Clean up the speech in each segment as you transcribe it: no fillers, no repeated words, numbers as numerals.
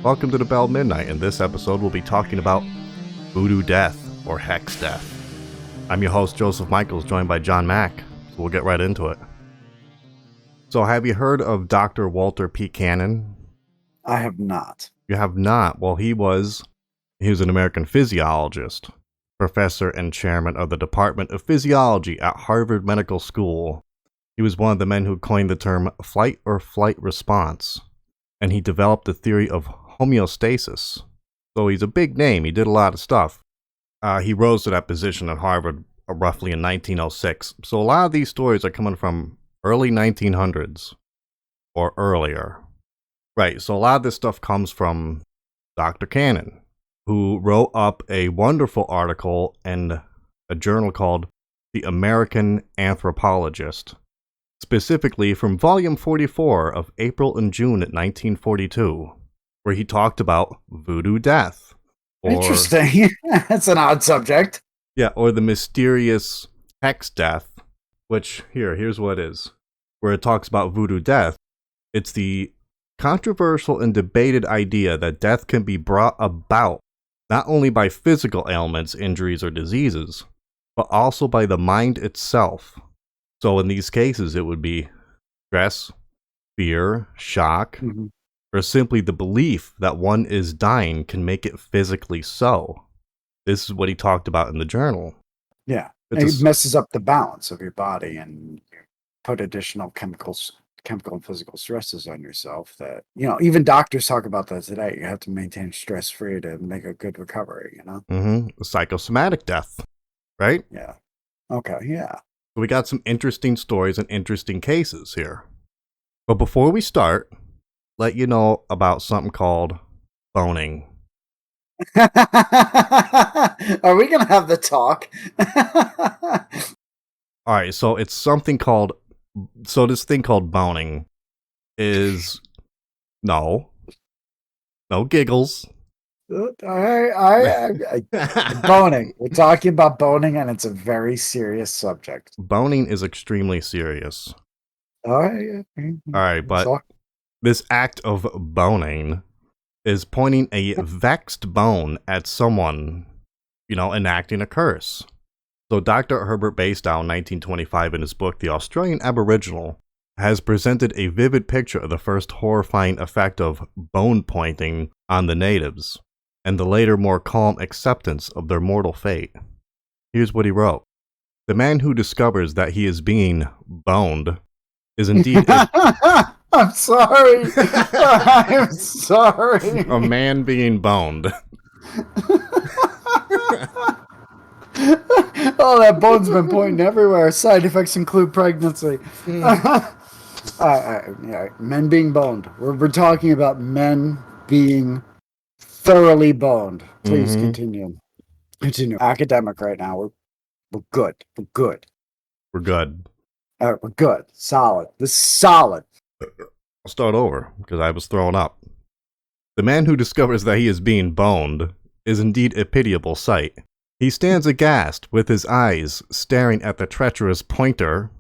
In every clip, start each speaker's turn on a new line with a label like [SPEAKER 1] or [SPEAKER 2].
[SPEAKER 1] Welcome to the Bell Midnight. In this episode, we'll be talking about Voodoo Death, or Hex Death. I'm your host, Joseph Michaels, joined by John Mack, so we'll get right into it. So, have you heard of Dr. Walter P. Cannon?
[SPEAKER 2] I have not.
[SPEAKER 1] You have not? Well, he was an American physiologist, professor and chairman of the Department of Physiology at Harvard Medical School. He was one of the men who coined the term flight or flight response, and he developed the theory of homeostasis. So he's a big name. He did a lot of stuff. He rose to that position at Harvard roughly in 1906. So a lot of these stories are coming from early 1900s or earlier. Right, so a lot of this stuff comes from Dr. Cannon, who wrote up a wonderful article in a journal called The American Anthropologist, specifically from volume 44 of April and June 1942, where he talked about Voodoo Death.
[SPEAKER 2] Interesting. That's an odd subject.
[SPEAKER 1] Yeah, or the mysterious Hex Death, which, here's what it is. Where it talks about Voodoo Death, it's the controversial and debated idea that death can be brought about not only by physical ailments, injuries, or diseases, but also by the mind itself. So in these cases, it would be stress, fear, shock, or simply the belief that one is dying can make it physically so. This is what he talked about in the journal.
[SPEAKER 2] Yeah, it messes up the balance of your body and you put additional chemical and physical stresses on yourself that, even doctors talk about that today. You have to maintain stress-free to make a good recovery,
[SPEAKER 1] Psychosomatic death, right?
[SPEAKER 2] Yeah. Okay, yeah.
[SPEAKER 1] We got some interesting stories and interesting cases here. But before we start, let you know about something called boning.
[SPEAKER 2] Are we going to have the talk?
[SPEAKER 1] All right, so it's something called... So this thing called boning is... No giggles.
[SPEAKER 2] Boning. We're talking about boning, and it's a very serious subject.
[SPEAKER 1] Boning is extremely serious.
[SPEAKER 2] All right.
[SPEAKER 1] All right, but this act of boning is pointing a vexed bone at someone, enacting a curse. So Dr. Herbert Bastow in 1925 in his book, The Australian Aboriginal, has presented a vivid picture of the first horrifying effect of bone pointing on the natives, and the later more calm acceptance of their mortal fate. Here's what he wrote. The man who discovers that he is being boned is indeed
[SPEAKER 2] I'm sorry. I'm sorry.
[SPEAKER 1] A man being boned.
[SPEAKER 2] Oh, that bone's been pointing everywhere. Side effects include pregnancy. Men being boned. We're talking about men being thoroughly boned. Please continue. Academic right now. We're good. We're good.
[SPEAKER 1] We're good.
[SPEAKER 2] We're good. Solid. This is solid.
[SPEAKER 1] I'll start over, because I was thrown up. The man who discovers that he is being boned is indeed a pitiable sight. He stands aghast, with his eyes staring at the treacherous pointer,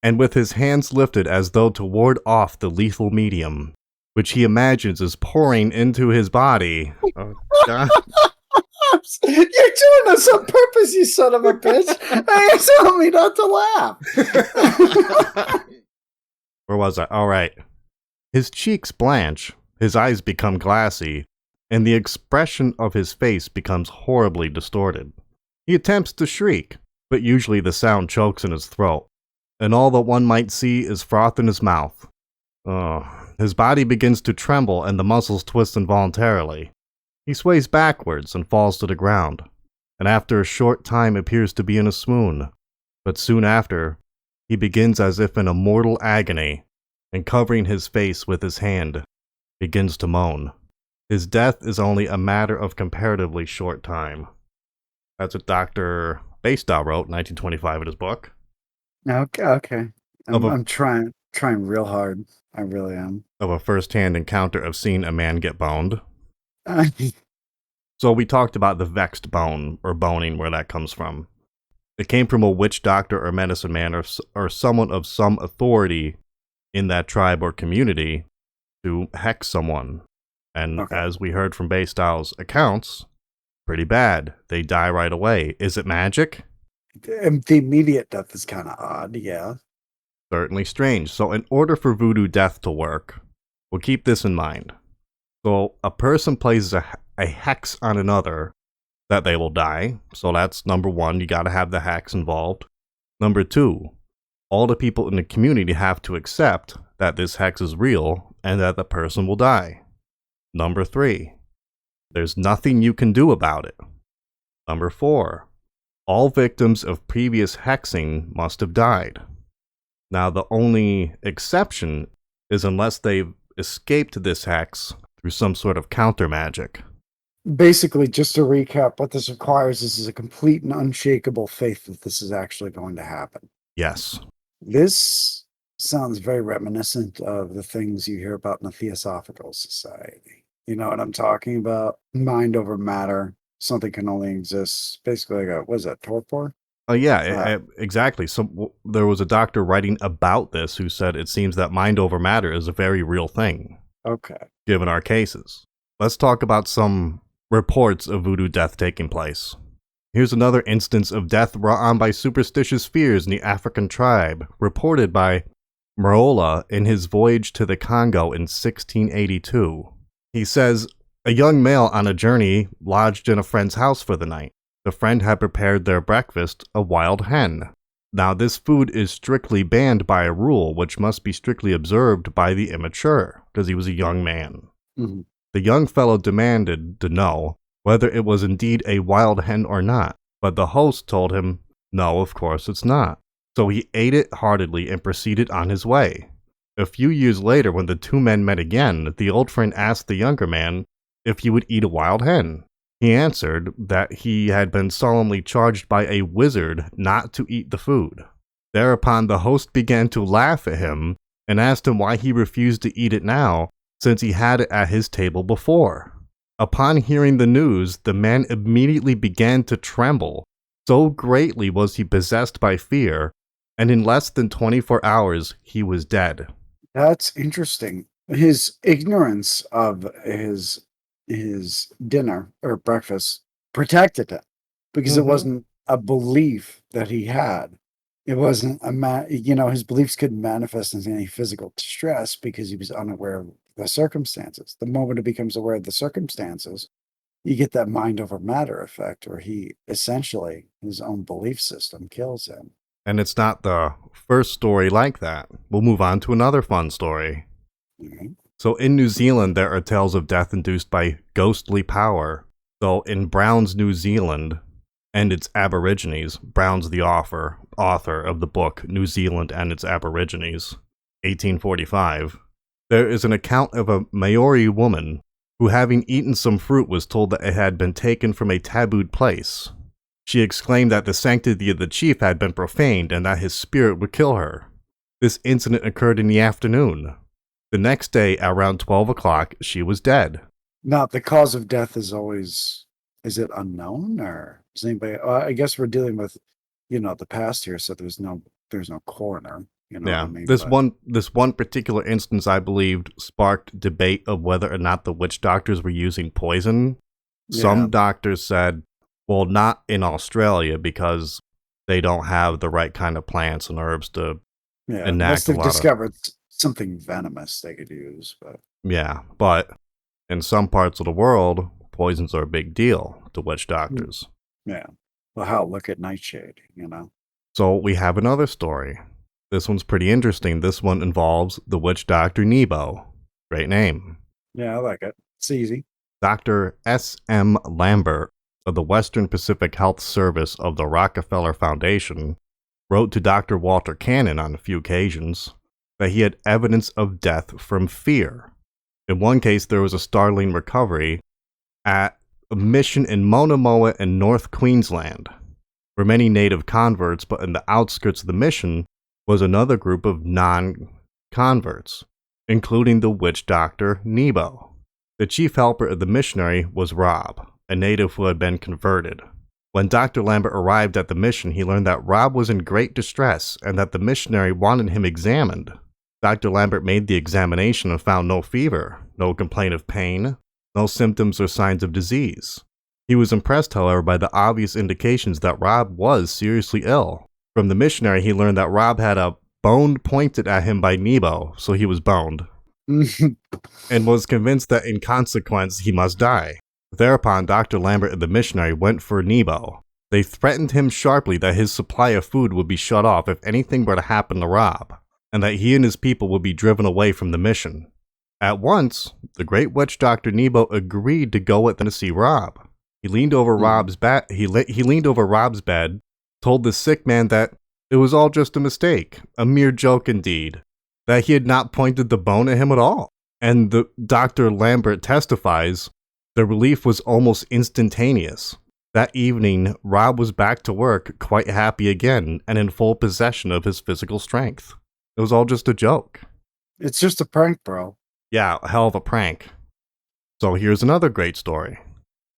[SPEAKER 1] and with his hands lifted as though to ward off the lethal medium, which he imagines is pouring into his body. Oh, God.
[SPEAKER 2] You're doing this on purpose, you son of a bitch. You're telling me not to laugh.
[SPEAKER 1] Where was I? All right. His cheeks blanch, his eyes become glassy, and the expression of his face becomes horribly distorted. He attempts to shriek, but usually the sound chokes in his throat, and all that one might see is froth in his mouth. His body begins to tremble and the muscles twist involuntarily. He sways backwards and falls to the ground, and after a short time appears to be in a swoon, but soon after, he begins as if in a mortal agony, and covering his face with his hand, begins to moan. His death is only a matter of comparatively short time. That's what Dr. Bastow wrote in 1925 in his book.
[SPEAKER 2] Okay. I'm trying real hard. I really am.
[SPEAKER 1] Of a first-hand encounter of seeing a man get boned. So we talked about the vexed bone, or boning, where that comes from. It came from a witch doctor or medicine man or someone of some authority in that tribe or community to hex someone. And
[SPEAKER 2] Okay.
[SPEAKER 1] as we heard from Baystyle's accounts, pretty bad. They die right away. Is it magic?
[SPEAKER 2] The immediate death is kind of odd, yeah.
[SPEAKER 1] Certainly strange. So in order for voodoo death to work, we'll keep this in mind. So a person places a hex on another that they will die. So that's number one, you gotta have the hex involved. Number two, all the people in the community have to accept that this hex is real and that the person will die. Number three, there's nothing you can do about it. Number four, all victims of previous hexing must have died. Now, the only exception is unless they've escaped this hex through some sort of counter magic.
[SPEAKER 2] Basically, just to recap, what this requires is a complete and unshakable faith that this is actually going to happen.
[SPEAKER 1] Yes.
[SPEAKER 2] This sounds very reminiscent of the things you hear about in the Theosophical Society. You know what I'm talking about? Mind over matter. Something can only exist. Basically, like what is that, torpor?
[SPEAKER 1] Exactly. So there was a doctor writing about this who said it seems that mind over matter is a very real thing.
[SPEAKER 2] Okay.
[SPEAKER 1] Given our cases. Let's talk about some reports of voodoo death taking place. Here's another instance of death brought on by superstitious fears in the African tribe, reported by Marola in his voyage to the Congo in 1682. He says, a young male on a journey lodged in a friend's house for the night. The friend had prepared their breakfast, a wild hen. Now this food is strictly banned by a rule which must be strictly observed by the immature, because he was a young man.
[SPEAKER 2] Mm-hmm.
[SPEAKER 1] The young fellow demanded to know whether it was indeed a wild hen or not, but the host told him, no, of course it's not. So he ate it heartily and proceeded on his way. A few years later, when the two men met again, the old friend asked the younger man if he would eat a wild hen. He answered that he had been solemnly charged by a wizard not to eat the food. Thereupon the host began to laugh at him and asked him why he refused to eat it now, since he had it at his table before. Upon hearing the news, the man immediately began to tremble. So greatly was he possessed by fear, and in less than 24 hours he was dead.
[SPEAKER 2] That's interesting. His ignorance of his dinner or breakfast protected him because it wasn't a belief that he had. It wasn't his beliefs couldn't manifest in any physical distress because he was unaware of the circumstances. The moment he becomes aware of the circumstances, you get that mind over matter effect where he essentially, his own belief system kills him.
[SPEAKER 1] And it's not the first story like that. We'll move on to another fun story.
[SPEAKER 2] Mm-hmm.
[SPEAKER 1] So in New Zealand, there are tales of death induced by ghostly power. So in Brown's New Zealand and its Aborigines, Brown's the author of the book New Zealand and its Aborigines, 1845, there is an account of a Maori woman who, having eaten some fruit, was told that it had been taken from a tabooed place. She exclaimed that the sanctity of the chief had been profaned and that his spirit would kill her. This incident occurred in the afternoon. The next day, around 12 o'clock, she was dead.
[SPEAKER 2] Now, the cause of death is it unknown, or is anybody? I guess we're dealing with, the past here, so there's no coroner.
[SPEAKER 1] Yeah,
[SPEAKER 2] what I mean?
[SPEAKER 1] This one particular instance, I believed, sparked debate of whether or not the witch doctors were using poison.
[SPEAKER 2] Yeah.
[SPEAKER 1] Some doctors said, well, not in Australia because they don't have the right kind of plants and herbs to enact
[SPEAKER 2] unless they've
[SPEAKER 1] a lot
[SPEAKER 2] discovered something venomous they could use. But
[SPEAKER 1] yeah, but in some parts of the world, poisons are a big deal to witch doctors.
[SPEAKER 2] Yeah. Well, look at Nightshade,
[SPEAKER 1] So we have another story. This one's pretty interesting. This one involves the witch doctor Nebo. Great name.
[SPEAKER 2] Yeah, I like it. It's easy.
[SPEAKER 1] Dr. S.M. Lambert of the Western Pacific Health Service of the Rockefeller Foundation wrote to Dr. Walter Cannon on a few occasions that he had evidence of death from fear. In one case, there was a startling recovery at a mission in Monomoa in North Queensland, where many native converts, but in the outskirts of the mission was another group of non-converts, including the witch doctor Nebo. The chief helper of the missionary was Rob, a native who had been converted. When Dr. Lambert arrived at the mission, he learned that Rob was in great distress and that the missionary wanted him examined. Dr. Lambert made the examination and found no fever, no complaint of pain, no symptoms or signs of disease. He was impressed, however, by the obvious indications that Rob was seriously ill. From the missionary, he learned that Rob had a bone pointed at him by Nebo, so he was boned, and was convinced that in consequence he must die. Thereupon, Dr. Lambert and the missionary went for Nebo. They threatened him sharply that his supply of food would be shut off if anything were to happen to Rob, and that he and his people would be driven away from the mission. At once, the great witch Dr. Nebo agreed to go with them to see Rob. He leaned over Rob's bed. He leaned over Rob's bed, told the sick man that it was all just a mistake, a mere joke indeed, that he had not pointed the bone at him at all. And Dr. Lambert testifies, the relief was almost instantaneous. That evening, Rob was back to work, quite happy again, and in full possession of his physical strength. It was all just a joke.
[SPEAKER 2] It's just a prank, bro.
[SPEAKER 1] Yeah, a hell of a prank. So here's another great story.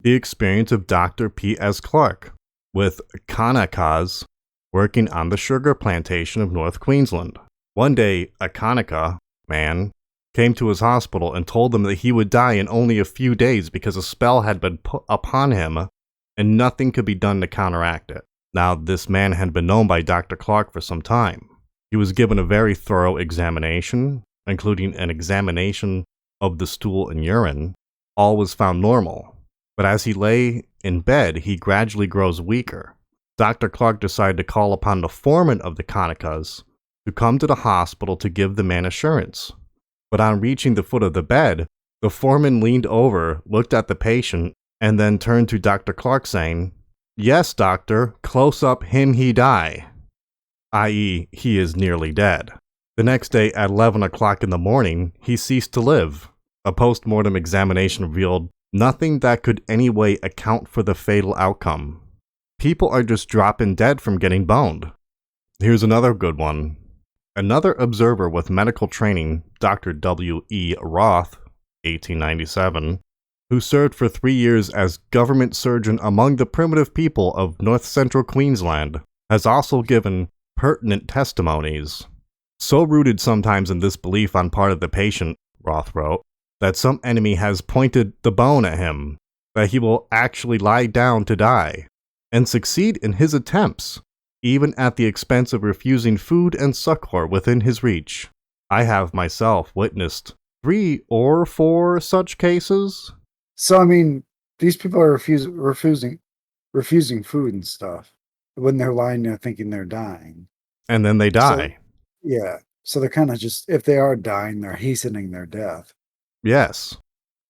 [SPEAKER 1] The experience of Dr. P.S. Clark with Kanakas working on the sugar plantation of North Queensland. One day, a Kanaka man came to his hospital and told them that he would die in only a few days because a spell had been put upon him and nothing could be done to counteract it. Now, this man had been known by Dr. Clark for some time. He was given a very thorough examination, including an examination of the stool and urine. All was found normal. But as he lay in bed, he gradually grows weaker. Dr. Clark decided to call upon the foreman of the Kanakas to come to the hospital to give the man assurance. But on reaching the foot of the bed, the foreman leaned over, looked at the patient, and then turned to Dr. Clark saying, "Yes, doctor, close up him he die," i.e., he is nearly dead. The next day at 11 o'clock in the morning, he ceased to live. A post-mortem examination revealed nothing that could anyway account for the fatal outcome. People are just dropping dead from getting boned. Here's another good one. Another observer with medical training, Dr. W. E. Roth, 1897, who served for 3 years as government surgeon among the primitive people of north-central Queensland, has also given pertinent testimonies. So rooted sometimes in this belief on part of the patient, Roth wrote, that some enemy has pointed the bone at him, that he will actually lie down to die, and succeed in his attempts, even at the expense of refusing food and succor within his reach. I have myself witnessed 3 or 4 such cases.
[SPEAKER 2] So, I mean, these people are refusing food and stuff when they're lying there thinking they're dying.
[SPEAKER 1] And then they die.
[SPEAKER 2] So, yeah. So they're kind of just, if they are dying, they're hastening their death.
[SPEAKER 1] Yes.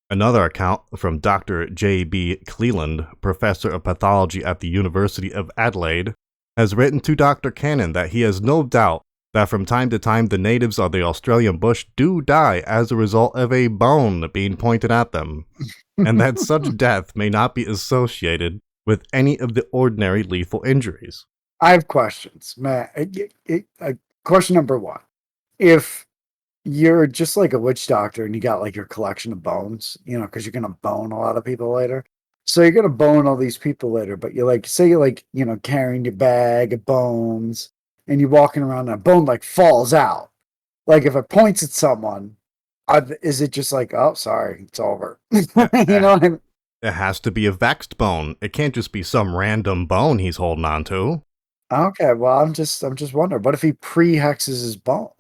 [SPEAKER 1] Another account from Dr. J. B. Cleland, professor of pathology at the University of Adelaide, has written to Dr. Cannon that he has no doubt that from time to time the natives of the Australian bush do die as a result of a bone being pointed at them, and that such death may not be associated with any of the ordinary lethal injuries.
[SPEAKER 2] I have questions, Matt. Question number 1. If you're just like a witch doctor and you got like your collection of bones, because you're going to bone a lot of people later. So you're going to bone all these people later, but you're like, say you're like, carrying your bag of bones and you're walking around and a bone like falls out. Like if it points at someone, is it just like, oh, sorry, it's over? You know what I mean?
[SPEAKER 1] It has to be a vexed bone. It can't just be some random bone he's holding on to.
[SPEAKER 2] Okay, well, I'm just wondering, what if he pre-hexes his bones?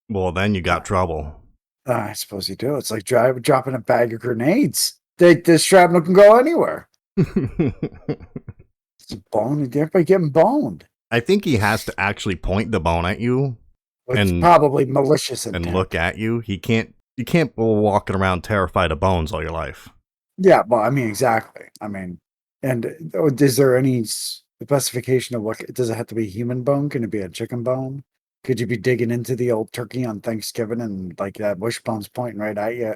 [SPEAKER 1] Well, then you got trouble.
[SPEAKER 2] I suppose you do. It's like dropping a bag of grenades. The shrapnel can go anywhere. It's bone. Everybody getting boned.
[SPEAKER 1] I think he has to actually point the bone at you.
[SPEAKER 2] It's probably malicious intent.
[SPEAKER 1] And look at you. You can't go walking around terrified of bones all your life.
[SPEAKER 2] Yeah, well, I mean, exactly. I mean, and is there any specification of what, does it have to be human bone? Can it be a chicken bone? Could you be digging into the old turkey on Thanksgiving and like that wishbone's pointing right at you?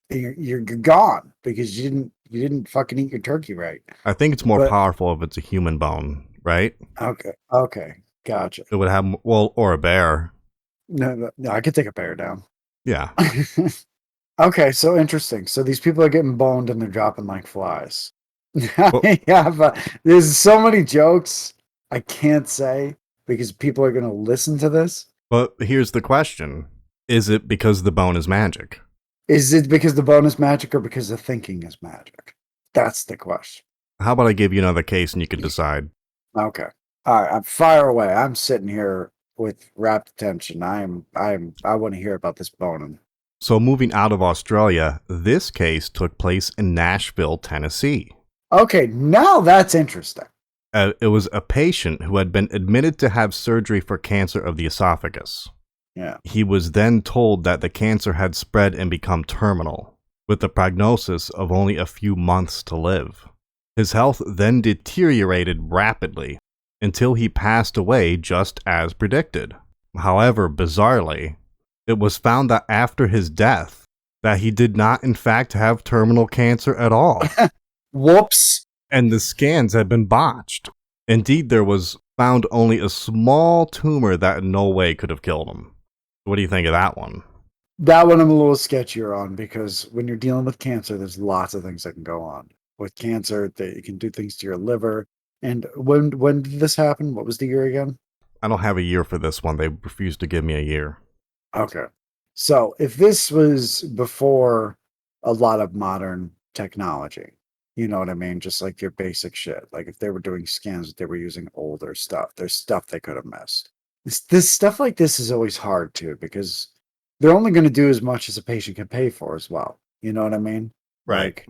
[SPEAKER 2] You're gone because you didn't fucking eat your turkey right.
[SPEAKER 1] I think it's more powerful if it's a human bone, right?
[SPEAKER 2] Okay, gotcha.
[SPEAKER 1] It would have, well, or a bear.
[SPEAKER 2] No, I could take a bear down.
[SPEAKER 1] Yeah.
[SPEAKER 2] Okay, so interesting. So these people are getting boned and they're dropping like flies.
[SPEAKER 1] Well,
[SPEAKER 2] there's so many jokes I can't say because people are going to listen to this.
[SPEAKER 1] But here's the question. Is it because the bone is magic?
[SPEAKER 2] Is it because the bone is magic or because the thinking is magic? That's the question.
[SPEAKER 1] How about I give you another case and you can decide?
[SPEAKER 2] Okay. All right. I'm fire away. I'm sitting here with rapt attention. I want to hear about this bone.
[SPEAKER 1] So moving out of Australia, this case took place in Nashville, Tennessee.
[SPEAKER 2] Okay, now that's interesting.
[SPEAKER 1] It was a patient who had been admitted to have surgery for cancer of the esophagus.
[SPEAKER 2] Yeah.
[SPEAKER 1] He was then told that the cancer had spread and become terminal, with the prognosis of only a few months to live. His health then deteriorated rapidly until he passed away just as predicted. However, bizarrely, it was found that after his death, that he did not in fact have terminal cancer at all.
[SPEAKER 2] Whoops.
[SPEAKER 1] And the scans had been botched. Indeed, there was found only a small tumor that in no way could have killed him. What do you think of that one?
[SPEAKER 2] That one I'm a little sketchier on, because when you're dealing with cancer, there's lots of things that can go on. With cancer, that you can do things to your liver. And when did this happen? What was the year again?
[SPEAKER 1] I don't have a year for this one. They refused to give me a year.
[SPEAKER 2] Okay. So if this was before a lot of modern technology, you know what I mean? Just like your basic shit. Like if they were doing scans, they were using older stuff. There's stuff they could have missed. This stuff like this is always hard too, because they're only going to do as much as a patient can pay for as well. You know what I mean?
[SPEAKER 1] Right.
[SPEAKER 2] Like,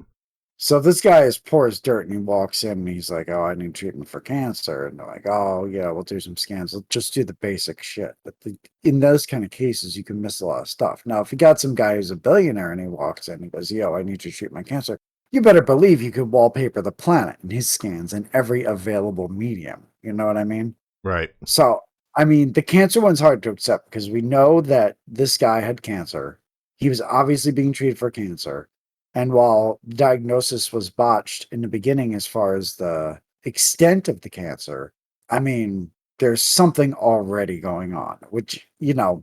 [SPEAKER 2] so if this guy is poor as dirt and he walks in and he's like, "Oh, I need treatment for cancer," and they're like, "Oh, yeah, we'll do some scans. We'll just do the basic shit." But in those kind of cases, you can miss a lot of stuff. Now, if you got some guy who's a billionaire and he walks in and he goes, "Yo, I need you to treat my cancer," you better believe you could wallpaper the planet in his scans in every available medium. You know what I mean?
[SPEAKER 1] Right.
[SPEAKER 2] So, I mean, the cancer one's hard to accept because we know that this guy had cancer. He was obviously being treated for cancer. And while the diagnosis was botched in the beginning as far as the extent of the cancer, I mean, there's something already going on, which, you know,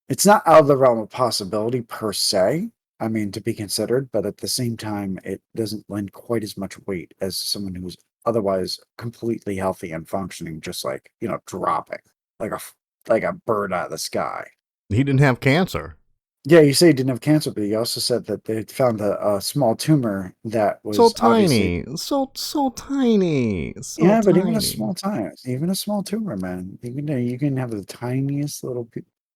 [SPEAKER 2] it's not out of the realm of possibility per se. I mean, to be considered, but at the same time, it doesn't lend quite as much weight as someone who's otherwise completely healthy and functioning, just like, you know, dropping like a bird out of the sky.
[SPEAKER 1] He didn't have cancer.
[SPEAKER 2] Yeah, you say he didn't have cancer, but you also said that they found a small tumor that was
[SPEAKER 1] So
[SPEAKER 2] obviously
[SPEAKER 1] tiny. So tiny. So
[SPEAKER 2] yeah, but
[SPEAKER 1] tiny.
[SPEAKER 2] even a small tumor, man, you can have the tiniest little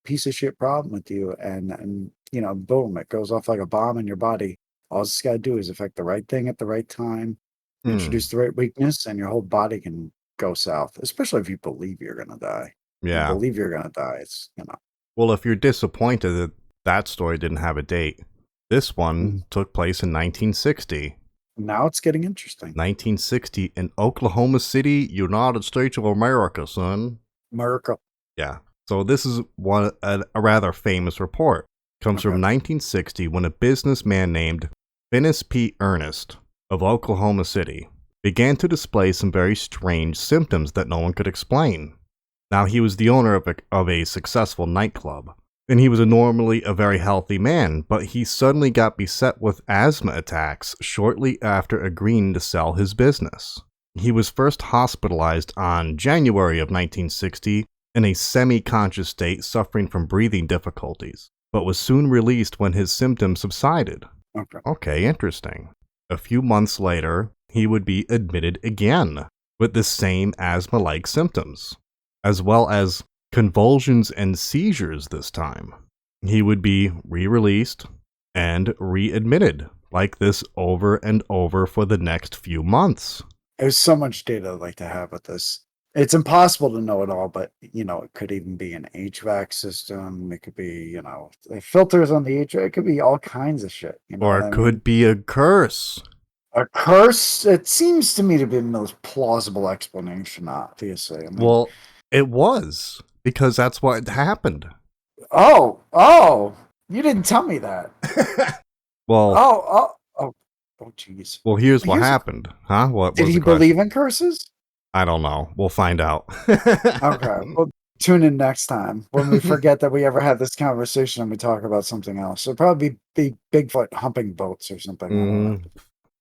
[SPEAKER 2] piece of shit problem with you, and you know, boom, it goes off like a bomb in your body. All it's got to do is affect the right thing at the right time, introduce the right weakness, and your whole body can go south. Especially if you believe you're gonna die.
[SPEAKER 1] Yeah.
[SPEAKER 2] You believe you're gonna die. It's, you know.
[SPEAKER 1] Well, if you're disappointed that that story didn't have a date, this one took place in 1960.
[SPEAKER 2] Now it's getting interesting.
[SPEAKER 1] 1960 in Oklahoma City, United States of America, son.
[SPEAKER 2] America.
[SPEAKER 1] Yeah. So this is a rather famous report. It comes from 1960 when a businessman named Finis P. Ernest of Oklahoma City began to display some very strange symptoms that no one could explain. Now, he was the owner of a successful nightclub, and he was normally a very healthy man, but he suddenly got beset with asthma attacks shortly after agreeing to sell his business. He was first hospitalized on January of 1960 in a semi-conscious state suffering from breathing difficulties, but was soon released when his symptoms subsided. Okay, interesting. A few months later, he would be admitted again with the same asthma-like symptoms, as well as convulsions and seizures this time. He would be re-released and readmitted like this over and over for the next few months.
[SPEAKER 2] There's so much data I'd like to have with this. It's impossible to know it all, but, you know, it could even be an HVAC system. It could be, you know, filters on the HVAC. It could be all kinds of shit. You know,
[SPEAKER 1] or it could be a curse.
[SPEAKER 2] A curse? It seems to me to be the most plausible explanation, obviously. I mean,
[SPEAKER 1] well, it was, because that's what happened.
[SPEAKER 2] Oh, you didn't tell me that.
[SPEAKER 1] Well,
[SPEAKER 2] oh, jeez.
[SPEAKER 1] Well, here's what happened. Huh? What
[SPEAKER 2] did he believe in curses?
[SPEAKER 1] I don't know. We'll find out.
[SPEAKER 2] Okay. Well, tune in next time when we forget that we ever had this conversation and we talk about something else. It'll probably be Bigfoot humping boats or something.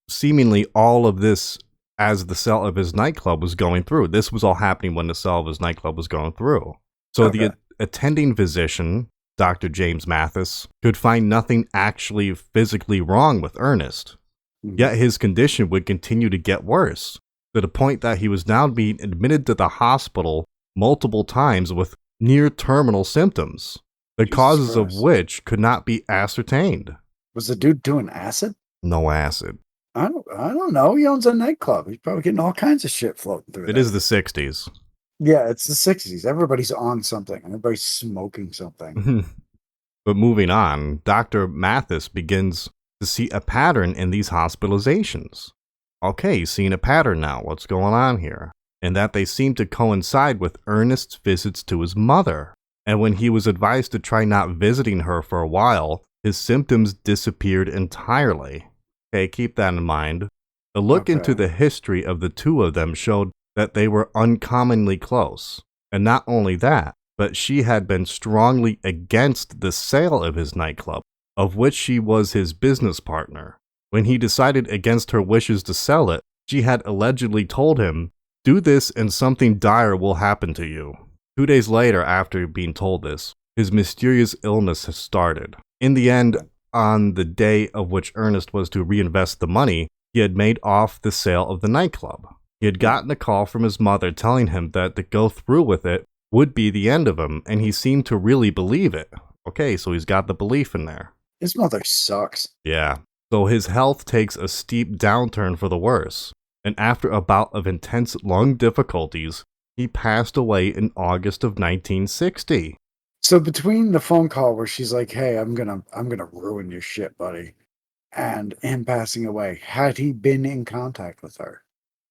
[SPEAKER 1] Seemingly all of this as the sale of his nightclub was going through. This was all happening when the sale of his nightclub was going through. So the attending physician Dr. James Mathis, could find nothing actually physically wrong with Ernest. Yet his condition would continue to get worse, to the point that he was now being admitted to the hospital multiple times with near-terminal symptoms, the causes of which could not be ascertained.
[SPEAKER 2] Was the dude doing acid?
[SPEAKER 1] No acid.
[SPEAKER 2] I don't know. He owns a nightclub. He's probably getting all kinds of shit floating through
[SPEAKER 1] It is the 60s.
[SPEAKER 2] Yeah, it's the 60s. Everybody's on something. Everybody's smoking something.
[SPEAKER 1] But moving on, Dr. Mathis begins to see a pattern in these hospitalizations. Okay, he's seeing a pattern now. What's going on here? And that they seem to coincide with Ernest's visits to his mother. And when he was advised to try not visiting her for a while, his symptoms disappeared entirely. Okay, keep that in mind. A look into the history of the two of them showed that they were uncommonly close. And not only that, but she had been strongly against the sale of his nightclub, of which she was his business partner. When he decided against her wishes to sell it, she had allegedly told him, "Do this and something dire will happen to you." 2 days later, after being told this, his mysterious illness has started. In the end, on the day of which Ernest was to reinvest the money, he had made off the sale of the nightclub. He had gotten a call from his mother telling him that to go through with it would be the end of him, and he seemed to really believe it. Okay, so he's got the belief in there.
[SPEAKER 2] His mother sucks.
[SPEAKER 1] Yeah. So his health takes a steep downturn for the worse, and after a bout of intense lung difficulties, he passed away in August of 1960.
[SPEAKER 2] So between the phone call where she's like, "Hey, I'm gonna ruin your shit, buddy," and him passing away, had he been in contact with her?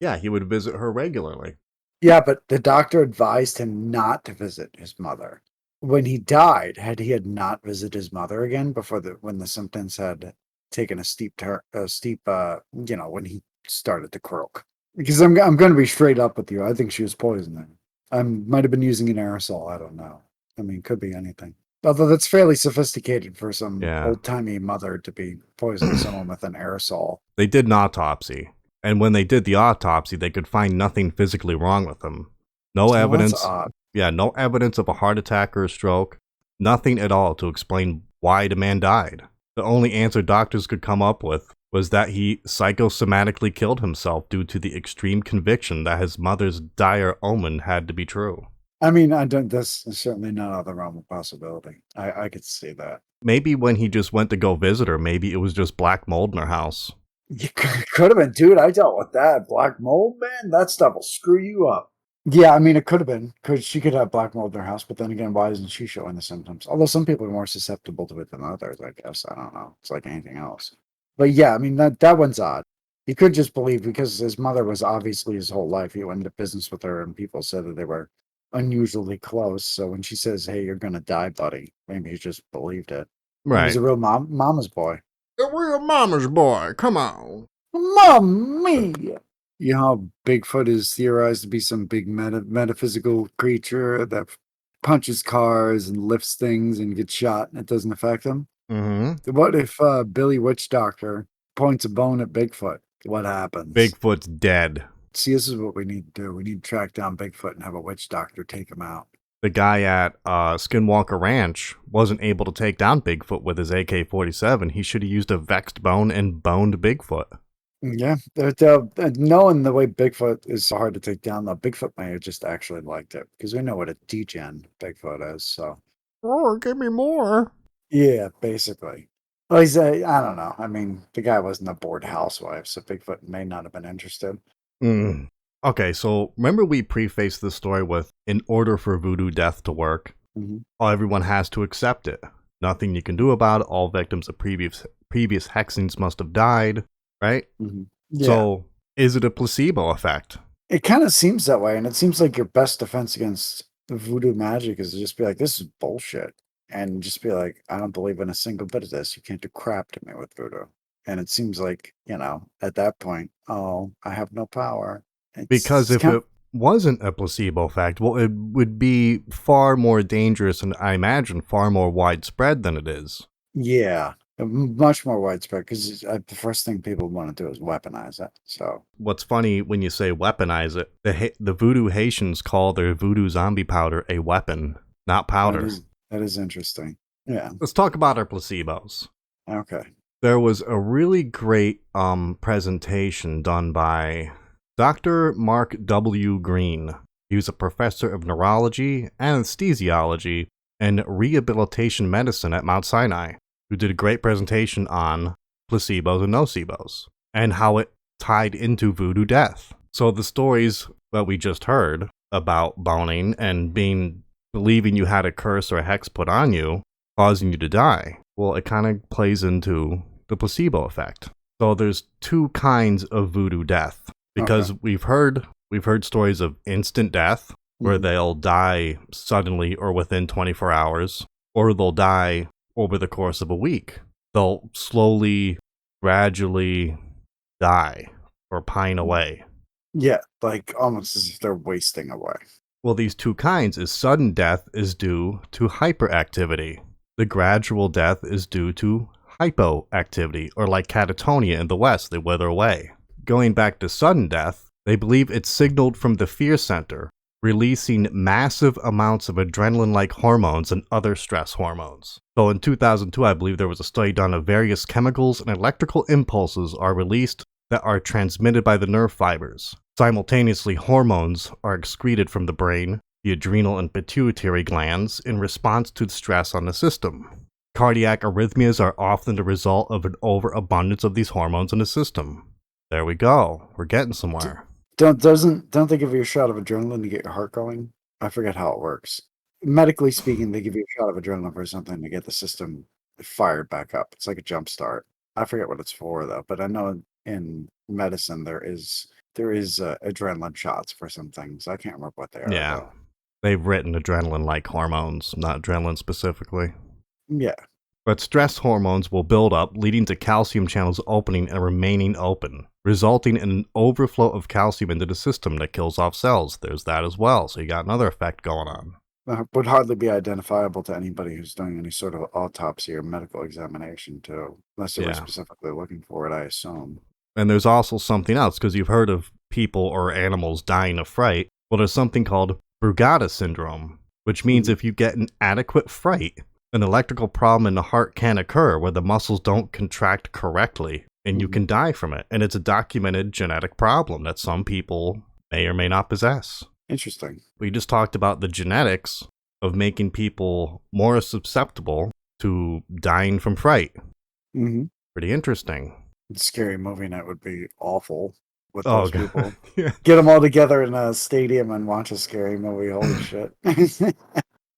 [SPEAKER 1] Yeah, he would visit her regularly.
[SPEAKER 2] Yeah, but the doctor advised him not to visit his mother. When he died, he had not visited his mother again before when the symptoms had taken a steep, when he started to croak? Because I'm going to be straight up with you. I think she was poisoning. Might have been using an aerosol. I don't know. I mean, could be anything. Although that's fairly sophisticated for some old-timey mother to be poisoning someone with an aerosol.
[SPEAKER 1] They did an autopsy. And when they did the autopsy, they could find nothing physically wrong with him. No evidence. Yeah, no evidence of a heart attack or a stroke. Nothing at all to explain why the man died. The only answer doctors could come up with was that he psychosomatically killed himself due to the extreme conviction that his mother's dire omen had to be true.
[SPEAKER 2] I mean, this is certainly not out of the realm of possibility. I could see that.
[SPEAKER 1] Maybe when he just went to go visit her, maybe it was just black mold in her house.
[SPEAKER 2] You could have been, dude. I dealt with that. Black mold, man. That stuff will screw you up. Yeah, I mean, it could have been, because she could have black mold in her house, but then again, why isn't she showing the symptoms? Although some people are more susceptible to it than others, I guess. I don't know. It's like anything else. But yeah, I mean, that one's odd. He could just believe, because his mother was obviously his whole life. He went into business with her, and people said that they were unusually close. So when she says, "Hey, you're going to die, buddy," maybe he just believed it.
[SPEAKER 1] Right.
[SPEAKER 2] He was a real mama's boy.
[SPEAKER 1] A real mama's boy. Come on.
[SPEAKER 2] Mommy! You know how Bigfoot is theorized to be some big metaphysical creature that punches cars and lifts things and gets shot and it doesn't affect him?
[SPEAKER 1] Mm-hmm.
[SPEAKER 2] What if Billy Witch Doctor points a bone at Bigfoot? What happens?
[SPEAKER 1] Bigfoot's dead.
[SPEAKER 2] See, this is what we need to do. We need to track down Bigfoot and have a witch doctor take him out.
[SPEAKER 1] The guy at Skinwalker Ranch wasn't able to take down Bigfoot with his AK-47. He should have used a vexed bone and boned Bigfoot.
[SPEAKER 2] Yeah, knowing the way Bigfoot is so hard to take down, though, Bigfoot may have just actually liked it, because we know what a degen Bigfoot is, so.
[SPEAKER 1] Oh, give me more.
[SPEAKER 2] Yeah, basically. Well, I don't know. I mean, the guy wasn't a bored housewife, so Bigfoot may not have been interested.
[SPEAKER 1] Okay, so remember we prefaced this story with, in order for Voodoo Death to work, everyone has to accept it. Nothing you can do about it. All victims of previous hexings must have died. Right? Yeah. So, is it a placebo effect?
[SPEAKER 2] It kind of seems that way, and it seems like your best defense against voodoo magic is to just be like, "This is bullshit," and just be like, "I don't believe in a single bit of this. You can't do crap to me with voodoo." And it seems like, at that point, I have no power.
[SPEAKER 1] Because if it wasn't a placebo effect, well, it would be far more dangerous and I imagine far more widespread than it is.
[SPEAKER 2] Yeah. Much more widespread, because the first thing people want to do is weaponize it. So
[SPEAKER 1] what's funny when you say weaponize it, the voodoo Haitians call their voodoo zombie powder a weapon, not powder.
[SPEAKER 2] That is interesting. Yeah.
[SPEAKER 1] Let's talk about our placebos.
[SPEAKER 2] Okay.
[SPEAKER 1] There was a really great presentation done by Dr. Mark W. Green. He was a professor of neurology, anesthesiology, and rehabilitation medicine at Mount Sinai, who did a great presentation on placebos and nocebos, and how it tied into Voodoo Death. So the stories that we just heard about boning and believing you had a curse or a hex put on you, causing you to die, well, it kind of plays into the placebo effect. So there's two kinds of voodoo death, because we've heard stories of instant death, where they'll die suddenly or within 24 hours, or they'll die over the course of a week. They'll slowly, gradually die or pine away.
[SPEAKER 2] Yeah, like almost as if they're wasting away.
[SPEAKER 1] Well, these two kinds is sudden death is due to hyperactivity. The gradual death is due to hypoactivity, or like catatonia in the West, they wither away. Going back to sudden death, they believe it's signaled from the fear center, releasing massive amounts of adrenaline-like hormones and other stress hormones. So in 2002, I believe there was a study done of various chemicals and electrical impulses are released that are transmitted by the nerve fibers. Simultaneously, hormones are excreted from the brain, the adrenal and pituitary glands, in response to the stress on the system. Cardiac arrhythmias are often the result of an overabundance of these hormones in the system. There we go. We're getting somewhere.
[SPEAKER 2] Don't they give you a shot of adrenaline to get your heart going? I forget how it works. Medically speaking, they give you a shot of adrenaline for something to get the system fired back up. It's like a jump start. I forget what it's for though, but I know in medicine there is adrenaline shots for some things. I can't remember what they are.
[SPEAKER 1] Yeah,
[SPEAKER 2] though.
[SPEAKER 1] They've written adrenaline-like hormones, not adrenaline specifically.
[SPEAKER 2] Yeah.
[SPEAKER 1] But stress hormones will build up, leading to calcium channels opening and remaining open, resulting in an overflow of calcium into the system that kills off cells. There's that as well, so you got another effect going on.
[SPEAKER 2] Would hardly be identifiable to anybody who's doing any sort of autopsy or medical examination, too, unless they were specifically looking for it, I assume.
[SPEAKER 1] And there's also something else, because you've heard of people or animals dying of fright. Well, there's something called Brugada syndrome, which means if you get an adequate fright, an electrical problem in the heart can occur where the muscles don't contract correctly, and you can die from it. And it's a documented genetic problem that some people may or may not possess.
[SPEAKER 2] Interesting.
[SPEAKER 1] We just talked about the genetics of making people more susceptible to dying from fright. Pretty interesting.
[SPEAKER 2] Scary movie night would be awful with those people.
[SPEAKER 1] Yeah.
[SPEAKER 2] Get them all together in a stadium and watch a scary movie. Holy shit.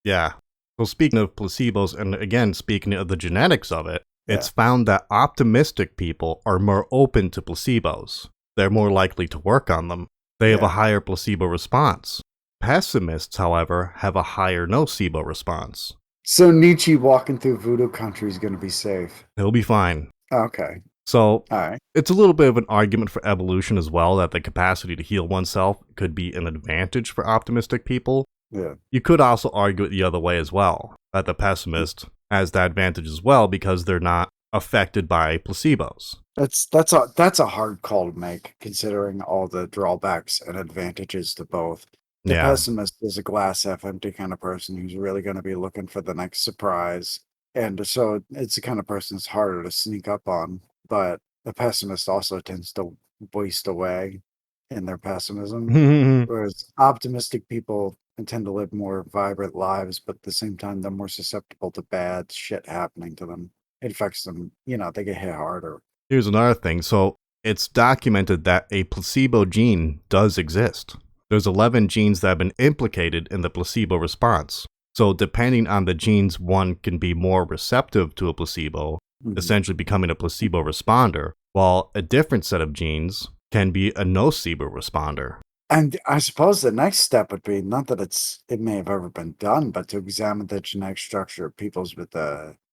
[SPEAKER 1] Yeah. So speaking of placebos, and again, speaking of the genetics of it, it's found that optimistic people are more open to placebos. They're more likely to work on them. They have a higher placebo response. Pessimists, however, have a higher nocebo response.
[SPEAKER 2] So Nietzsche walking through voodoo country is going to be safe.
[SPEAKER 1] He'll be fine.
[SPEAKER 2] Okay.
[SPEAKER 1] So it's a little bit of an argument for evolution as well, that the capacity to heal oneself could be an advantage for optimistic people.
[SPEAKER 2] Yeah.
[SPEAKER 1] You could also argue it the other way as well, that the pessimist has that advantage as well because they're not affected by placebos.
[SPEAKER 2] That's a hard call to make, considering all the drawbacks and advantages to both. The pessimist is a glass half empty kind of person who's really going to be looking for the next surprise. And so it's the kind of person that's harder to sneak up on. But the pessimist also tends to waste away in their pessimism. Whereas optimistic people tend to live more vibrant lives, but at the same time, they're more susceptible to bad shit happening to them. It affects them, they get hit harder.
[SPEAKER 1] Here's another thing. So it's documented that a placebo gene does exist. There's 11 genes that have been implicated in the placebo response. So depending on the genes, one can be more receptive to a placebo, essentially becoming a placebo responder, while a different set of genes can be a nocebo responder.
[SPEAKER 2] And I suppose the next step would be, not that it may have ever been done, but to examine the genetic structure of peoples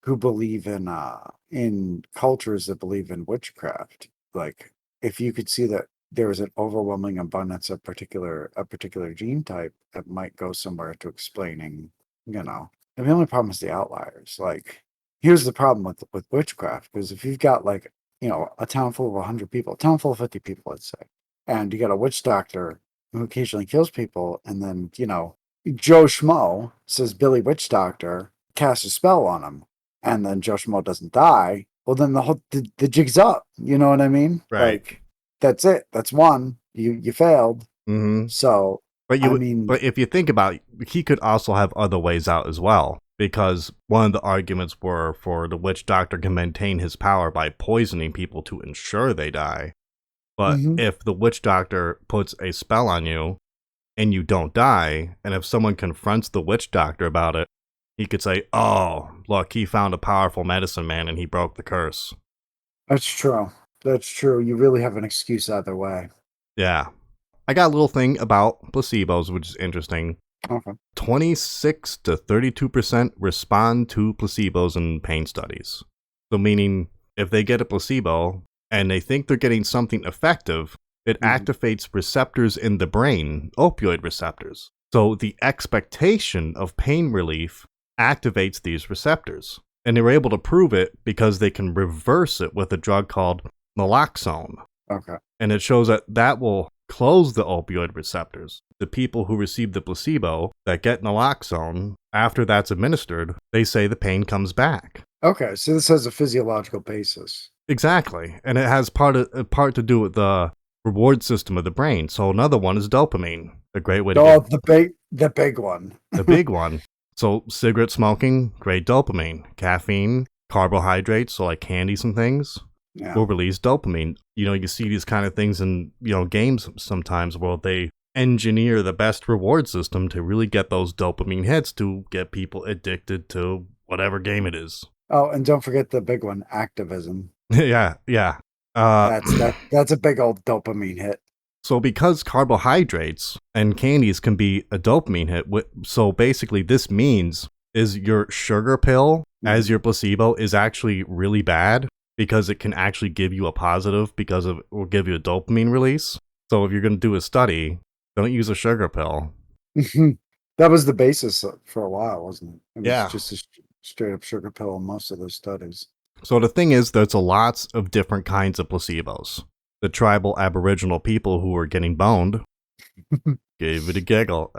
[SPEAKER 2] who believe in cultures that believe in witchcraft. Like, if you could see that there is an overwhelming abundance of a particular gene type, that might go somewhere to explaining, And the only problem is the outliers. Like, here's the problem with witchcraft, because if you've got a town full of 100 people, a town full of 50 people, let's say, and you got a witch doctor who occasionally kills people, and then, Joe Schmo says Billy Witch Doctor, cast a spell on him, and then Joe Schmo doesn't die, well, then the jig's up. You know what I mean?
[SPEAKER 1] Right.
[SPEAKER 2] Like, that's it. That's one. You failed.
[SPEAKER 1] Mm-hmm.
[SPEAKER 2] So,
[SPEAKER 1] But
[SPEAKER 2] but
[SPEAKER 1] if you think about it, he could also have other ways out as well. Because one of the arguments were for the witch doctor can maintain his power by poisoning people to ensure they die. But if the witch doctor puts a spell on you and you don't die, and if someone confronts the witch doctor about it, he could say, "Oh, look, he found a powerful medicine man and he broke the curse."
[SPEAKER 2] That's true. That's true. You really have an excuse either way.
[SPEAKER 1] Yeah. I got a little thing about placebos, which is interesting.
[SPEAKER 2] Okay.
[SPEAKER 1] 26 to 32% respond to placebos in pain studies. So meaning, if they get a placebo and they think they're getting something effective, it activates receptors in the brain, opioid receptors. So the expectation of pain relief activates these receptors. And they were able to prove it because they can reverse it with a drug called naloxone.
[SPEAKER 2] Okay.
[SPEAKER 1] And it shows that will close the opioid receptors. The people who receive the placebo that get naloxone, after that's administered, they say the pain comes back.
[SPEAKER 2] Okay, so this has a physiological basis.
[SPEAKER 1] Exactly. And it has part to do with the reward system of the brain. So another one is dopamine. A great way to
[SPEAKER 2] get the big one.
[SPEAKER 1] The big one. So cigarette smoking, great dopamine. Caffeine, carbohydrates, so like candies and things, will release dopamine. You know, you see these kind of things in, games sometimes where they engineer the best reward system to really get those dopamine hits to get people addicted to whatever game it is.
[SPEAKER 2] Oh, and don't forget the big one, activism.
[SPEAKER 1] Yeah.
[SPEAKER 2] That's a big old dopamine hit.
[SPEAKER 1] So because carbohydrates and candies can be a dopamine hit, so basically this means is your sugar pill as your placebo is actually really bad because it can actually give you a positive because it will give you a dopamine release. So if you're going to do a study, don't use a sugar pill.
[SPEAKER 2] That was the basis for a while, wasn't it? It was
[SPEAKER 1] just
[SPEAKER 2] a straight up sugar pill in most of those studies.
[SPEAKER 1] So the thing is, there's lots of different kinds of placebos. The tribal Aboriginal people who were getting boned gave it a giggle.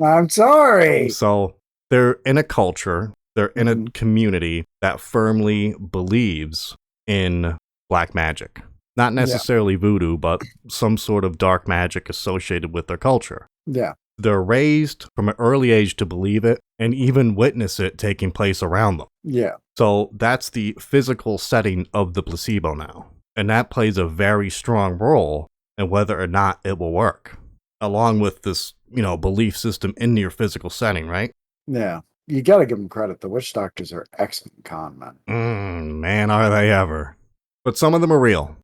[SPEAKER 2] I'm sorry.
[SPEAKER 1] So they're in a culture, they're in a community that firmly believes in black magic. Not necessarily voodoo, but some sort of dark magic associated with their culture.
[SPEAKER 2] Yeah.
[SPEAKER 1] They're raised from an early age to believe it and even witness it taking place around them.
[SPEAKER 2] Yeah.
[SPEAKER 1] So that's the physical setting of the placebo now. And that plays a very strong role in whether or not it will work. Along with this, belief system in your physical setting, right?
[SPEAKER 2] Yeah. You got to give them credit. The witch doctors are excellent con men.
[SPEAKER 1] Man, are they ever. But some of them are real.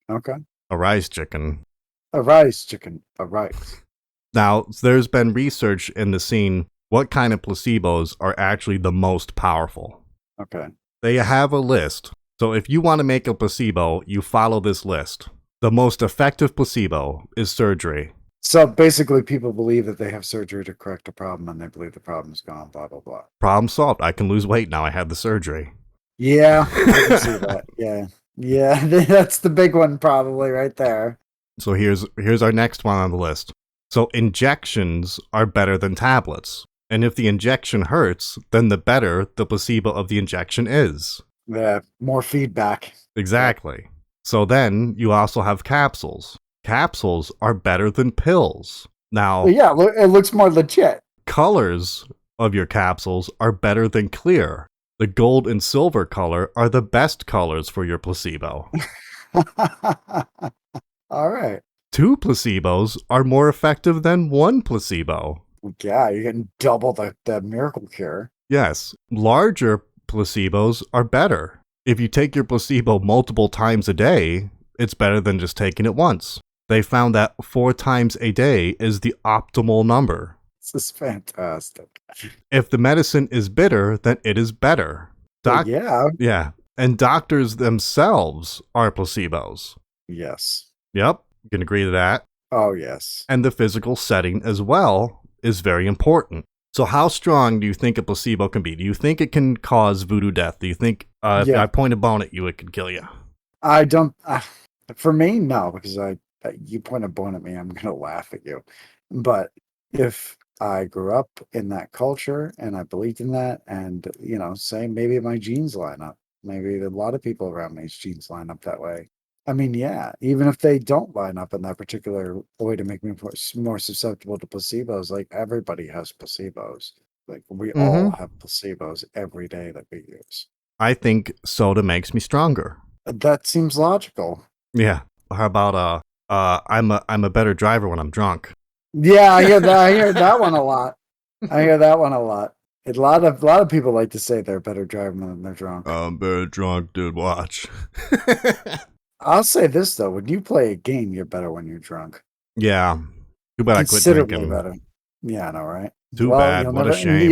[SPEAKER 2] Okay.
[SPEAKER 1] Arise, chicken.
[SPEAKER 2] Arise, chicken. Arise.
[SPEAKER 1] Now, there's been research in the scene what kind of placebos are actually the most powerful.
[SPEAKER 2] Okay.
[SPEAKER 1] They have a list. So if you want to make a placebo, you follow this list. The most effective placebo is surgery.
[SPEAKER 2] So basically people believe that they have surgery to correct a problem and they believe the problem's gone, blah, blah, blah.
[SPEAKER 1] Problem solved. I can lose weight now. I had the surgery.
[SPEAKER 2] Yeah, I can see that. Yeah. Yeah, that's the big one probably right there.
[SPEAKER 1] So here's our next one on the list. So injections are better than tablets. And if the injection hurts, then the better the placebo of the injection is.
[SPEAKER 2] Yeah, more feedback.
[SPEAKER 1] Exactly. So then you also have capsules. Capsules are better than pills. Now,
[SPEAKER 2] well, yeah, it looks more legit.
[SPEAKER 1] Colors of your capsules are better than clear. The gold and silver color are the best colors for your placebo.
[SPEAKER 2] All right.
[SPEAKER 1] 2 placebos are more effective than 1 placebo.
[SPEAKER 2] Yeah, you're getting double the miracle cure.
[SPEAKER 1] Yes, larger placebos are better. If you take your placebo multiple times a day, it's better than just taking it once. They found that 4 times a day is the optimal number.
[SPEAKER 2] This is fantastic.
[SPEAKER 1] If the medicine is bitter, then it is better. Yeah. And doctors themselves are placebos.
[SPEAKER 2] Yes.
[SPEAKER 1] Yep. You can agree to that.
[SPEAKER 2] Oh, yes.
[SPEAKER 1] And the physical setting as well is very important. So how strong do you think a placebo can be? Do you think it can cause voodoo death? Do you think if I point a bone at you, it could kill you?
[SPEAKER 2] I don't. For me, no, because you point a bone at me, I'm going to laugh at you. But if I grew up in that culture and I believed in that. And, say maybe my genes line up. Maybe a lot of people around me's genes line up that way. I mean, yeah, even if they don't line up in that particular way to make me more susceptible to placebos, like everybody has placebos. Like we all
[SPEAKER 1] Mm-hmm.
[SPEAKER 2] have placebos every day that we use.
[SPEAKER 1] I think soda makes me stronger.
[SPEAKER 2] That seems logical.
[SPEAKER 1] Yeah. How about I'm a better driver when I'm drunk.
[SPEAKER 2] Yeah, I hear that. I hear that one a lot. I hear that one a lot. A lot of people like to say they're better driving when they're drunk.
[SPEAKER 1] I'm better drunk, dude. Watch.
[SPEAKER 2] I'll say this though: when you play a game, you're better when you're drunk.
[SPEAKER 1] Yeah. Too bad I quit
[SPEAKER 2] Considerably
[SPEAKER 1] drinking.
[SPEAKER 2] better. Yeah, I know, right?
[SPEAKER 1] Too
[SPEAKER 2] Well,
[SPEAKER 1] bad. What a shame.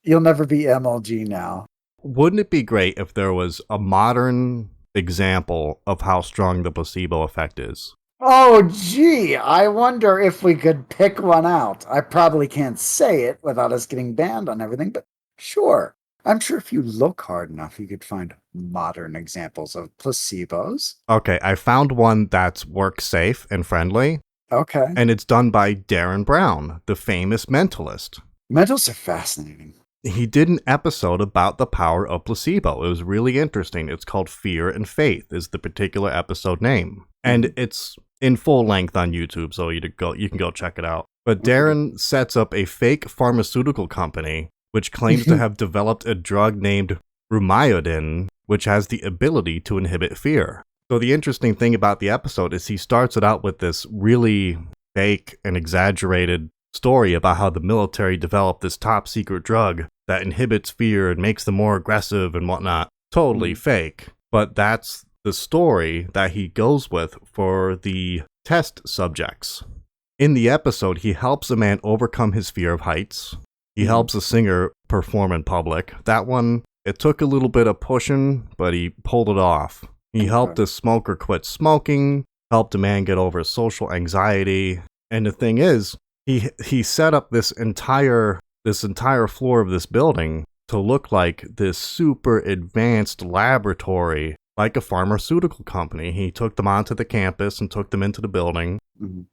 [SPEAKER 2] you'll never be MLG now.
[SPEAKER 1] Wouldn't it be great if there was a modern example of how strong the placebo effect is?
[SPEAKER 2] Oh, gee, I wonder if we could pick one out. I probably can't say it without us getting banned on everything, but sure. I'm sure if you look hard enough, you could find modern examples of placebos.
[SPEAKER 1] Okay, I found one that's work safe and friendly,
[SPEAKER 2] Okay.
[SPEAKER 1] and it's done by Darren Brown, the famous mentalist.
[SPEAKER 2] Mentals are fascinating.
[SPEAKER 1] He did an episode about the power of placebo. It was really interesting. It's called Fear and Faith is the particular episode name. And it's in full length on YouTube, so you can go check it out. But Darren sets up a fake pharmaceutical company which claims to have developed a drug named Rumyodin, which has the ability to inhibit fear. So the interesting thing about the episode is he starts it out with this really fake and exaggerated story about how the military developed this top secret drug that inhibits fear and makes them more aggressive and whatnot. Totally fake. But that's the story that he goes with for the test subjects. In the episode, he helps a man overcome his fear of heights. He helps a singer perform in public. That one, it took a little bit of pushing, but he pulled it off. He helped a smoker quit smoking, helped a man get over social anxiety. And the thing is, he set up this entire floor of this building to look like this super advanced laboratory, like a pharmaceutical company. He took them onto the campus and took them into the building,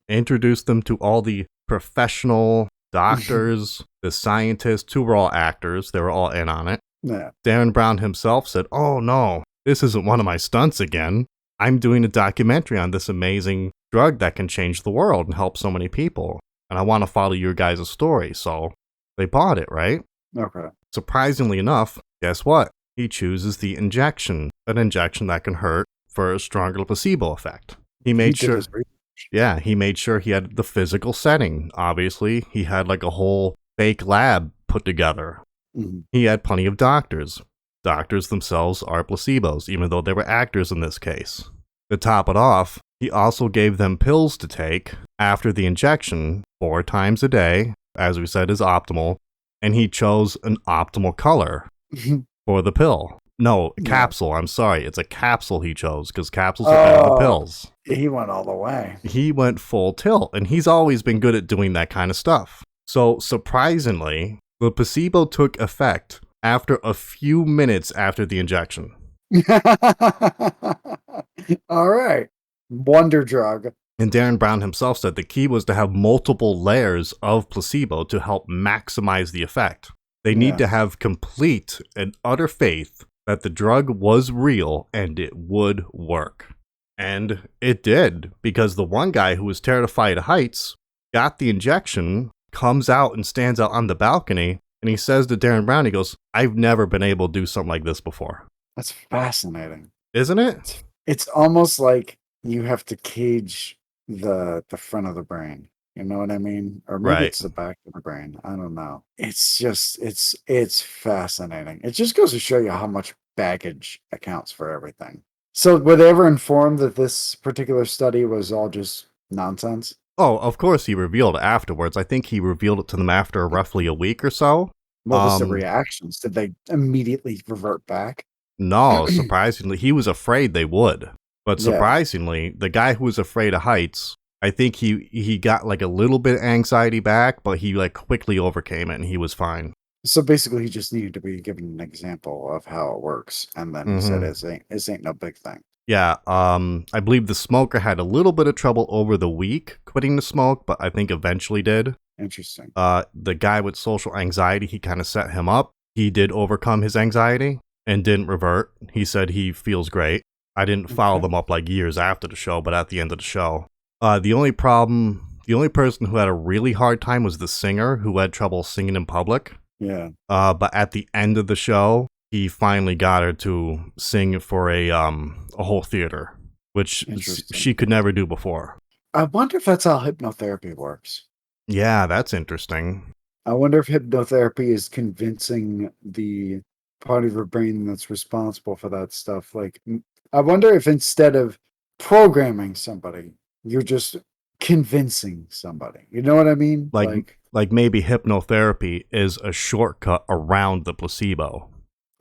[SPEAKER 1] introduced them to all the professional doctors, the scientists who were all actors. They were all in on it.
[SPEAKER 2] Yeah.
[SPEAKER 1] Darren Brown himself said, "Oh no, this isn't one of my stunts again. I'm doing a documentary on this amazing drug that can change the world and help so many people. And I want to follow your guys' story." So they bought it, right?
[SPEAKER 2] Okay.
[SPEAKER 1] Surprisingly enough, guess what? He chooses the injection, an injection that can hurt for a stronger placebo effect. He made sure he had the physical setting. Obviously, he had like a whole fake lab put together. He had plenty of doctors. Doctors themselves are placebos, even though they were actors in this case. To top it off, he also gave them pills to take after the injection 4 times a day, as we said is optimal, and he chose an optimal color for the pill. No, capsule, I'm sorry. It's a capsule he chose, because capsules are better than pills.
[SPEAKER 2] He went all the way.
[SPEAKER 1] He went full tilt, and he's always been good at doing that kind of stuff. So, surprisingly, the placebo took effect after a few minutes after the injection.
[SPEAKER 2] All right. Wonder drug.
[SPEAKER 1] And Darren Brown himself said the key was to have multiple layers of placebo to help maximize the effect. They need to have complete and utter faith that the drug was real and it would work. And it did, because the one guy who was terrified of heights got the injection, comes out and stands out on the balcony, and he says to Darren Brown, he goes, "I've never been able to do something like this before."
[SPEAKER 2] That's fascinating.
[SPEAKER 1] Isn't it?
[SPEAKER 2] It's almost like you have to cage the front of the brain. You know what I mean? Or maybe it's the back of the brain. I don't know. It's just, it's fascinating. It just goes to show you how much baggage accounts for everything. So were they ever informed that this particular study was all just nonsense?
[SPEAKER 1] Oh, of course he revealed it afterwards. I think he revealed it to them after roughly a week or so.
[SPEAKER 2] What was the reactions? Did they immediately revert back?
[SPEAKER 1] No, surprisingly, he was afraid they would. But surprisingly, the guy who was afraid of heights, I think he got like a little bit of anxiety back, but he like quickly overcame it and he was fine.
[SPEAKER 2] So basically, he just needed to be given an example of how it works, and then he said, "It ain't no big thing."
[SPEAKER 1] Yeah, I believe the smoker had a little bit of trouble over the week quitting the smoke, but I think eventually did.
[SPEAKER 2] Interesting.
[SPEAKER 1] The guy with social anxiety, he kind of set him up. He did overcome his anxiety and didn't revert. He said he feels great. I didn't follow them up like years after the show, but at the end of the show. The only person who had a really hard time was the singer who had trouble singing in public.
[SPEAKER 2] Yeah.
[SPEAKER 1] But at the end of the show, he finally got her to sing for a whole theater, which she could never do before.
[SPEAKER 2] I wonder if that's how hypnotherapy works.
[SPEAKER 1] Yeah, that's interesting.
[SPEAKER 2] I wonder if hypnotherapy is convincing the part of your brain that's responsible for that stuff. Like, I wonder if instead of programming somebody, you're just convincing somebody. You know what I mean?
[SPEAKER 1] Like maybe hypnotherapy is a shortcut around the placebo.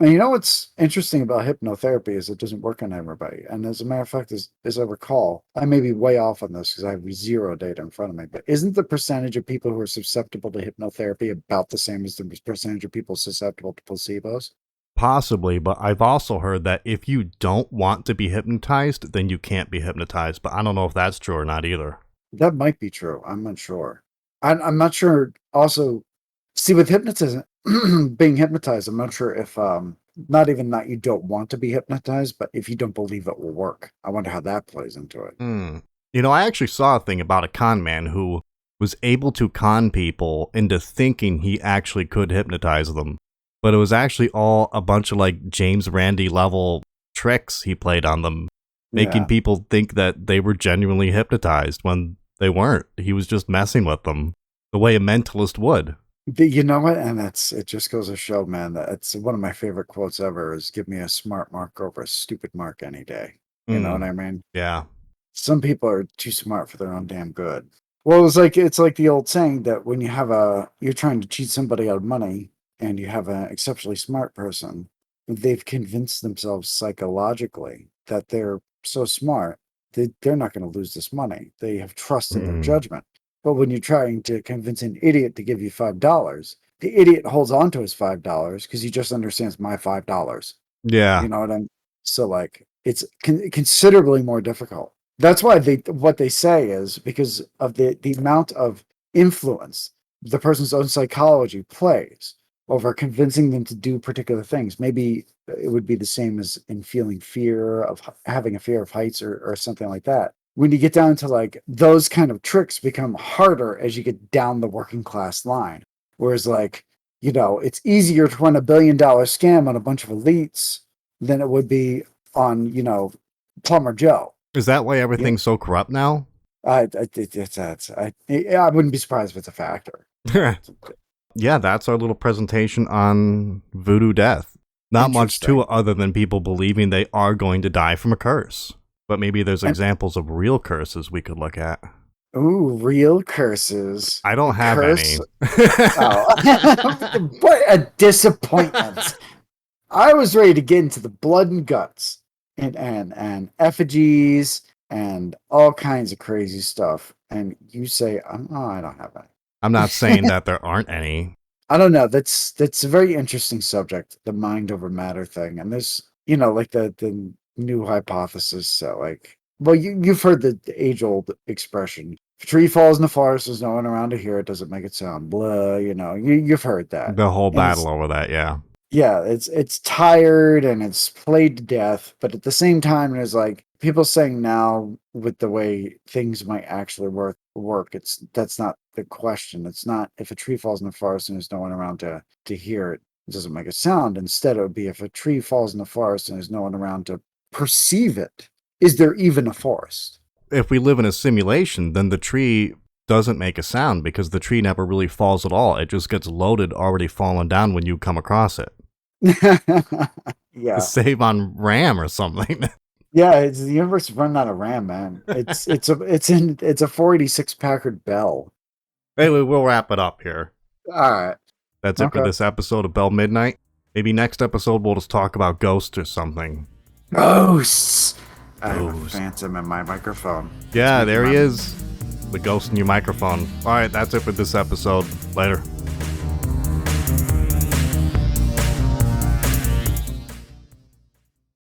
[SPEAKER 2] And you know what's interesting about hypnotherapy is it doesn't work on everybody. And as a matter of fact, as I recall, I may be way off on this because I have zero data in front of me, but isn't the percentage of people who are susceptible to hypnotherapy about the same as the percentage of people susceptible to placebos?
[SPEAKER 1] Possibly, but I've also heard that if you don't want to be hypnotized, then you can't be hypnotized. But I don't know if that's true or not either.
[SPEAKER 2] That might be true. I'm not sure. I'm not sure. Also, see, with hypnotism, being hypnotized, I'm not sure if not even that you don't want to be hypnotized, but if you don't believe it will work. I wonder how that plays into it.
[SPEAKER 1] You know, I actually saw a thing about a con man who was able to con people into thinking he actually could hypnotize them. But it was actually all a bunch of like James Randi level tricks he played on them, making people think that they were genuinely hypnotized when they weren't. He was just messing with them the way a mentalist would.
[SPEAKER 2] You know what? And it just goes to show, man, that it's one of my favorite quotes ever is give me a smart mark over a stupid mark any day. You know what I mean?
[SPEAKER 1] Yeah.
[SPEAKER 2] Some people are too smart for their own damn good. Well, it's like the old saying that when you're trying to cheat somebody out of money and you have an exceptionally smart person, they've convinced themselves psychologically that they're so smart that they're not going to lose this money. They have trust in their judgment. But when you're trying to convince an idiot to give you $5, the idiot holds on to his $5 because he just understands my $5.
[SPEAKER 1] Yeah.
[SPEAKER 2] You know what I'm so like it's considerably more difficult. That's why what they say is because of the amount of influence the person's own psychology plays over convincing them to do particular things. Maybe it would be the same as in feeling fear of having a fear of heights or something like that. When you get down to like those kind of tricks become harder as you get down the working class line. Whereas like, you know, it's easier to run $1 billion scam on a bunch of elites than it would be on, you know, Plumber Joe.
[SPEAKER 1] Is that why everything's so corrupt now?
[SPEAKER 2] I wouldn't be surprised if it's a factor.
[SPEAKER 1] Yeah, that's our little presentation on Voodoo Death. Not much to it other than people believing they are going to die from a curse. But maybe there's examples of real curses we could look at.
[SPEAKER 2] Ooh, real curses.
[SPEAKER 1] I don't have any.
[SPEAKER 2] Oh. What a disappointment. I was ready to get into the blood and guts and effigies and all kinds of crazy stuff. And you say, I don't have any.
[SPEAKER 1] I'm not saying that there aren't any.
[SPEAKER 2] I don't know. That's a very interesting subject, the mind over matter thing. And there's, you know, like the new hypothesis. Like, well, you've heard the age-old expression: if a tree falls in the forest, there's no one around to hear it. Doesn't make it sound blah. You know, you've heard that.
[SPEAKER 1] The whole battle over that, yeah.
[SPEAKER 2] Yeah, it's tired and it's played to death, but at the same time, there's like people saying now with the way things might actually work. That's not the question. It's not if a tree falls in the forest and there's no one around to hear it, it doesn't make a sound. Instead, it would be if a tree falls in the forest and there's no one around to perceive it, is there even a forest?
[SPEAKER 1] If we live in a simulation, then the tree doesn't make a sound because the tree never really falls at all. It just gets loaded, already fallen down when you come across it.
[SPEAKER 2] Yeah.
[SPEAKER 1] Save on RAM or something.
[SPEAKER 2] Yeah, the universe is running out of RAM, man. It's a 486 Packard Bell.
[SPEAKER 1] Anyway, we'll wrap it up here.
[SPEAKER 2] All right.
[SPEAKER 1] That's it for this episode of Bell Midnight. Maybe next episode we'll just talk about ghosts or something.
[SPEAKER 2] Ghosts! I have a phantom in my microphone.
[SPEAKER 1] Yeah, there he is. The ghost in your microphone. All right, that's it for this episode. Later.